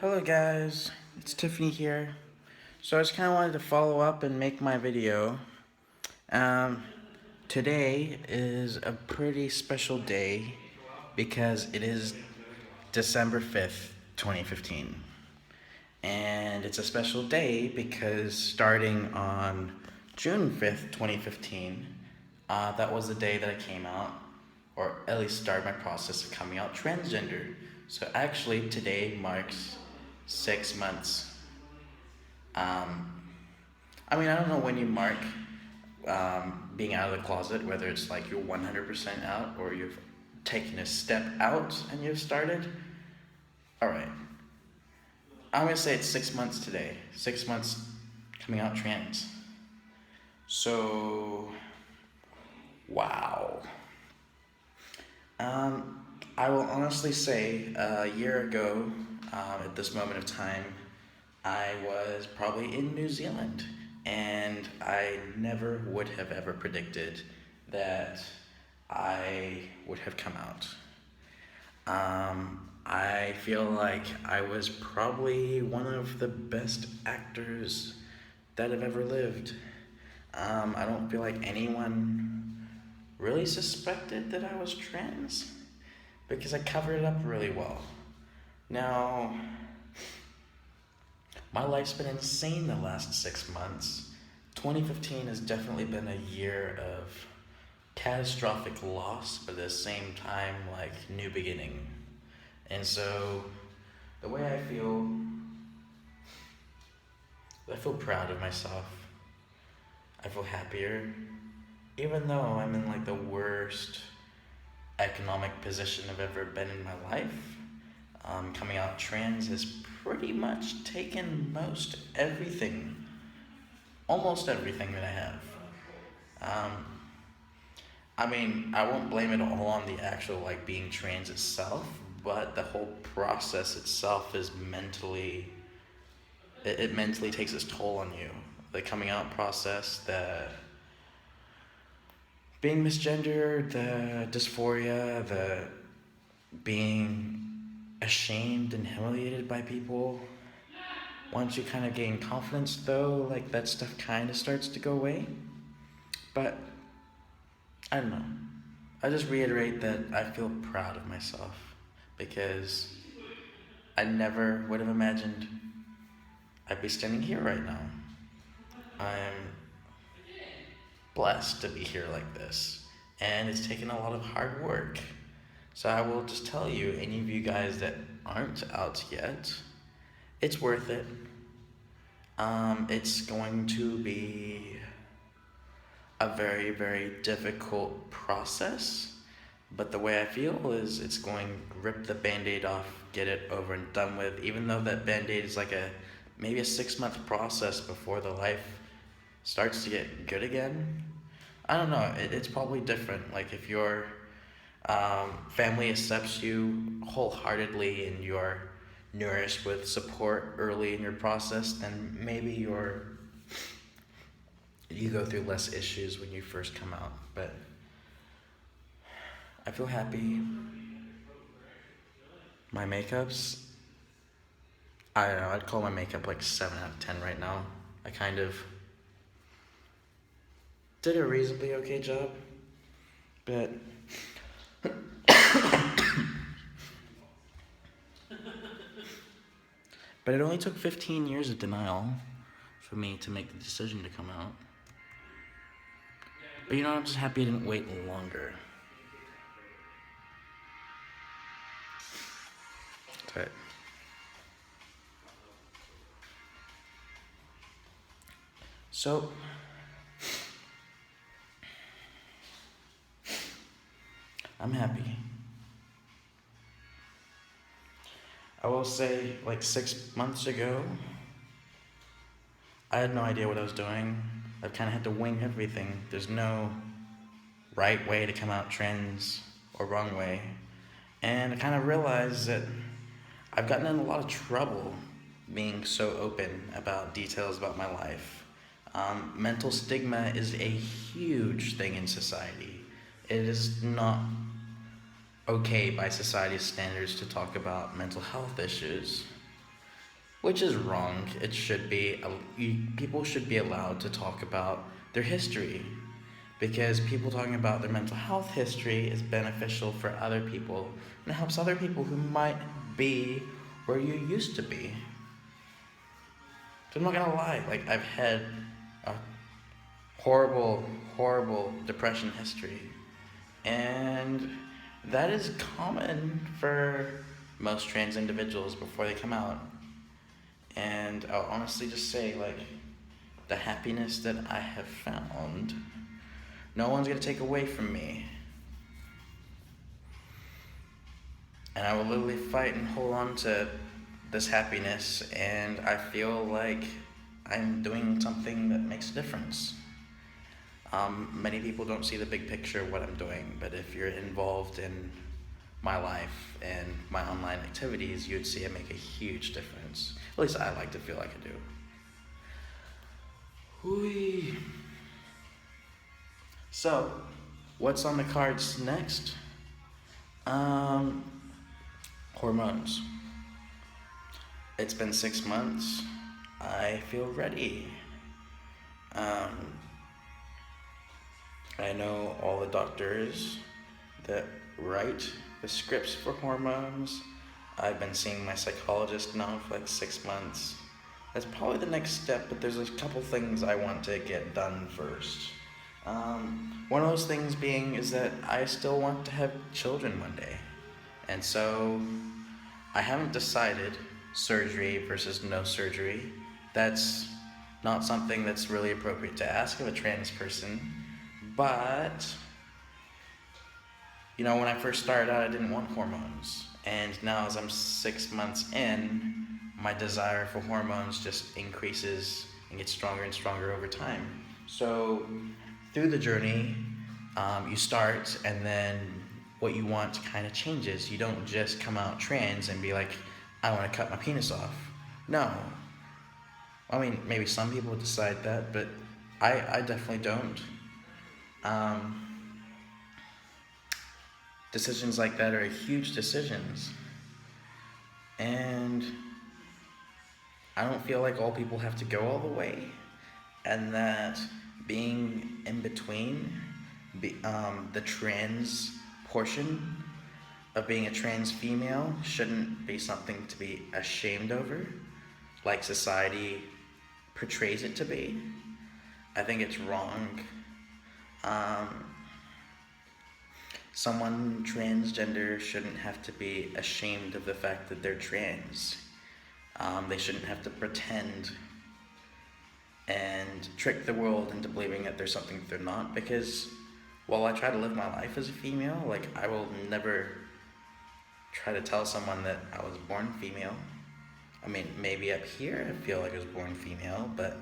Hello guys, it's Tiffany here. So I just kind of wanted to follow up and make my video. Um, Today is a pretty special day because it is December 5th, 2015. And it's a special day because starting on June 5th, 2015, that was the day that I came out, or at least started my process of coming out transgender. So actually, today marks 6 months. Um, I don't know when you mark being out of the closet, whether it's like you're 100% out or you've taken a step out and you've started. All right, I'm gonna say it's 6 months today. 6 months coming out trans. So, wow. I will honestly say a year ago, at this moment of time, I was probably in New Zealand, and I never would have ever predicted that I would have come out. I feel like I was probably one of the best actors that have ever lived. I don't feel like anyone really suspected that I was trans because I covered it up really well. Now, my life's been insane the last 6 months. 2015 has definitely been a year of catastrophic loss, but at the same time, like new beginning. And so, the way I feel proud of myself. I feel happier, even though I'm in like the worst economic position I've ever been in my life. Coming out trans has pretty much taken almost everything that I have. I won't blame it all on the actual like being trans itself, but the whole process itself is it mentally takes its toll on you. The coming out process, the being misgendered, the dysphoria, the being ashamed and humiliated by people. Once you kind of gain confidence, though, like that stuff kind of starts to go away. But I don't know. I just reiterate that I feel proud of myself because I never would have imagined I'd be standing here right now. I'm blessed to be here like this, and it's taken a lot of hard work. So I will just tell you, any of you guys that aren't out yet, it's worth it. It's going to be a very, very difficult process, but the way I feel is it's going to rip the band-aid off, get it over and done with, even though that band-aid is like maybe a 6-month process before the life starts to get good again. I don't know, it's probably different. Like if your family accepts you wholeheartedly and you're nourished with support early in your process, then maybe you go through less issues when you first come out. But I feel happy. My makeups, I don't know, I'd call my makeup like 7 out of 10 right now. I kind of did a reasonably okay job, but but it only took 15 years of denial for me to make the decision to come out. But I'm just happy I didn't wait longer. But so I'm happy. I will say, like 6 months ago, I had no idea what I was doing. I've kind of had to wing everything. There's no right way to come out trans or wrong way. And I kind of realized that I've gotten in a lot of trouble being so open about details about my life. Mental stigma is a huge thing in society. It is not okay by society's standards to talk about mental health issues. which is wrong. It should be, people should be allowed to talk about their history, because people talking about their mental health history is beneficial for other people, and it helps other people who might be where you used to be. So I'm not gonna lie, like, I've had a horrible, horrible depression history, and that is common for most trans individuals before they come out. And I'll honestly just say, like, the happiness that I have found, no one's gonna take away from me. And I will literally fight and hold on to this happiness, and I feel like I'm doing something that makes a difference. Many people don't see the big picture of what I'm doing, but if you're involved in my life and my online activities, you'd see it make a huge difference. At least I like to feel like I do. Whee. So, what's on the cards next? Hormones. It's been 6 months. I feel ready. I know all the doctors that write the scripts for hormones. I've been seeing my psychologist now for like 6 months. That's probably the next step, but there's a couple things I want to get done first. One of those things being is that I still want to have children one day. And so I haven't decided surgery versus no surgery. That's not something that's really appropriate to ask of a trans person. But, you know, when I first started out, I didn't want hormones. And now as I'm 6 months in, my desire for hormones just increases and gets stronger and stronger over time. So through the journey, you start, and then what you want kind of changes. You don't just come out trans and be like, I want to cut my penis off. No. I mean, maybe some people decide that, but I definitely don't. Decisions like that are huge decisions. And I don't feel like all people have to go all the way, and that being in between, the trans portion of being a trans female shouldn't be something to be ashamed over, like society portrays it to be. I think it's wrong. Someone transgender shouldn't have to be ashamed of the fact that they're trans. They shouldn't have to pretend and trick the world into believing that there's something they're not, because while I try to live my life as a female, like, I will never try to tell someone that I was born female. I mean, maybe up here I feel like I was born female, but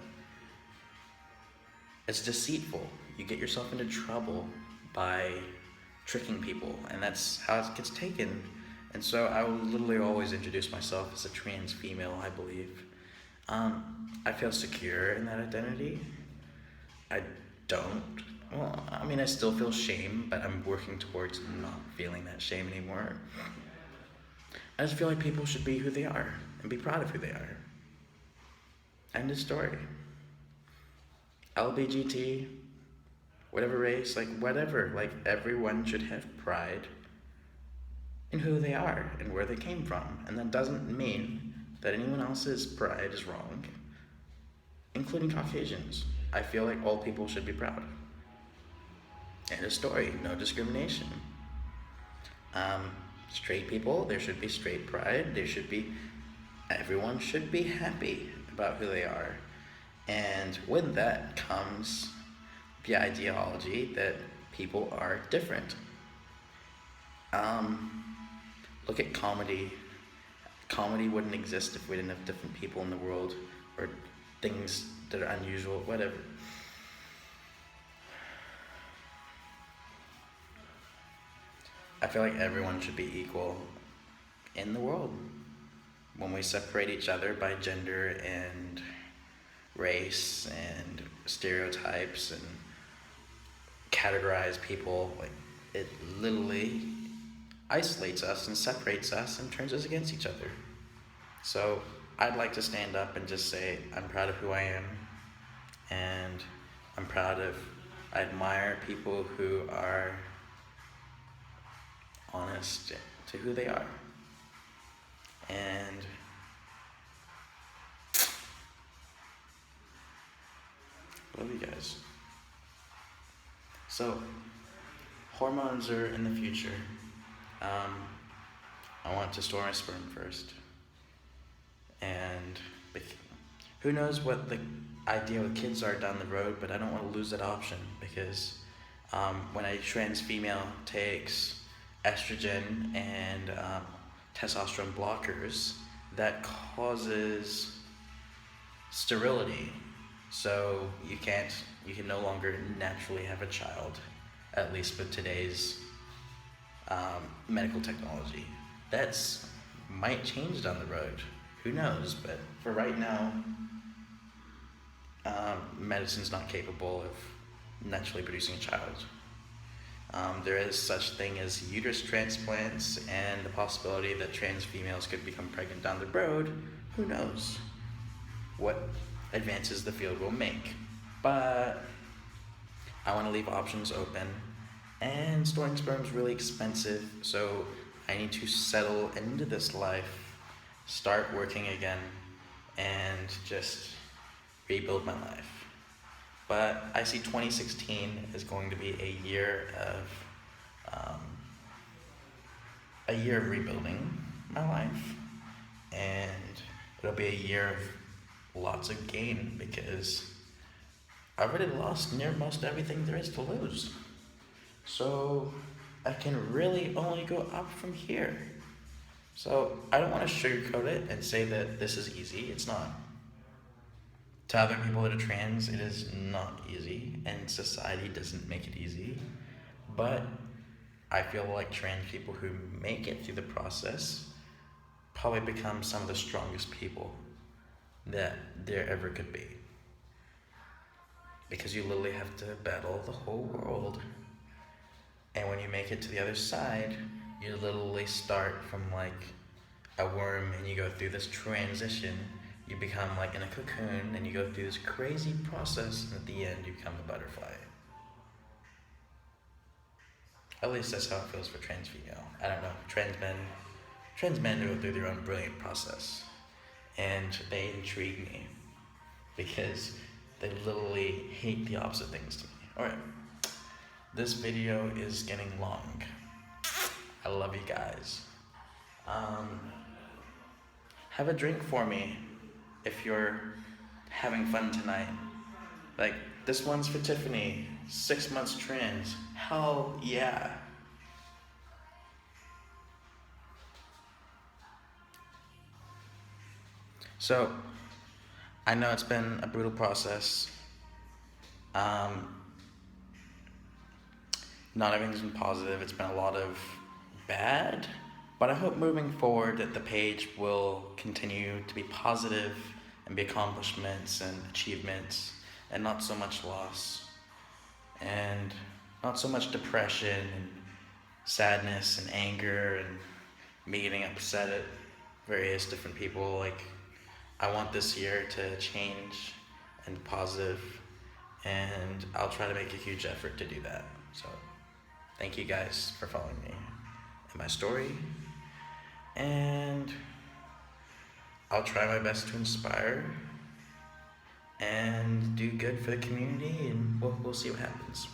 it's deceitful. You get yourself into trouble by tricking people, and that's how it gets taken. And so I will literally always introduce myself as a trans female, I believe. I feel secure in that identity. I don't. Well, I mean, I still feel shame, but I'm working towards not feeling that shame anymore. I just feel like people should be who they are and be proud of who they are. End of story. LBGT, whatever race, like, whatever, like, everyone should have pride in who they are and where they came from. And that doesn't mean that anyone else's pride is wrong, including Caucasians. I feel like all people should be proud. End of story. No discrimination. Straight people, there should be straight pride. Everyone should be happy about who they are. And with that comes the ideology that people are different. Look at comedy. Comedy wouldn't exist if we didn't have different people in the world, or things that are unusual, whatever. I feel like everyone should be equal in the world. When we separate each other by gender and race and stereotypes and categorize people, like, it literally isolates us and separates us and turns us against each other. So I'd like to stand up and just say I'm proud of who I am, and I admire people who are honest to who they are. And love you guys. So, hormones are in the future. I want to store my sperm first. And who knows what the idea with kids are down the road, but I don't want to lose that option because when a trans female takes estrogen and testosterone blockers, that causes sterility. So you can no longer naturally have a child, at least with today's medical technology. That's might change down the road. Who knows? But for right now, medicine's not capable of naturally producing a child. There is such thing as uterus transplants and the possibility that trans females could become pregnant down the road. Who knows what advances the field will make. But I want to leave options open, and storing sperm is really expensive, so I need to settle into this life, start working again, and just rebuild my life. But I see 2016 is going to be a year of rebuilding my life, and it'll be a year of lots of gain because I've already lost near most everything there is to lose. So I can really only go up from here. So I don't want to sugarcoat it and say that this is easy. It's not. To other people that are trans, it is not easy, and society doesn't make it easy. But I feel like trans people who make it through the process probably become some of the strongest people that there ever could be. Because you literally have to battle the whole world. And when you make it to the other side, you literally start from like a worm and you go through this transition. You become like in a cocoon and you go through this crazy process, and at the end you become a butterfly. At least that's how it feels for trans female. I don't know, trans men go through their own brilliant process, and they intrigue me because they literally hate the opposite things to me. Alright, this video is getting long. I love you guys. Have a drink for me if you're having fun tonight. Like, this one's for Tiffany, 6 months trans. Hell yeah. So, I know it's been a brutal process. Not everything's been positive. It's been a lot of bad. But I hope moving forward that the page will continue to be positive and be accomplishments and achievements and not so much loss and not so much depression and sadness and anger and me getting upset at various different people. Like, I want this year to change and be positive, and I'll try to make a huge effort to do that. So thank you guys for following me and my story, and I'll try my best to inspire and do good for the community, and we'll see what happens.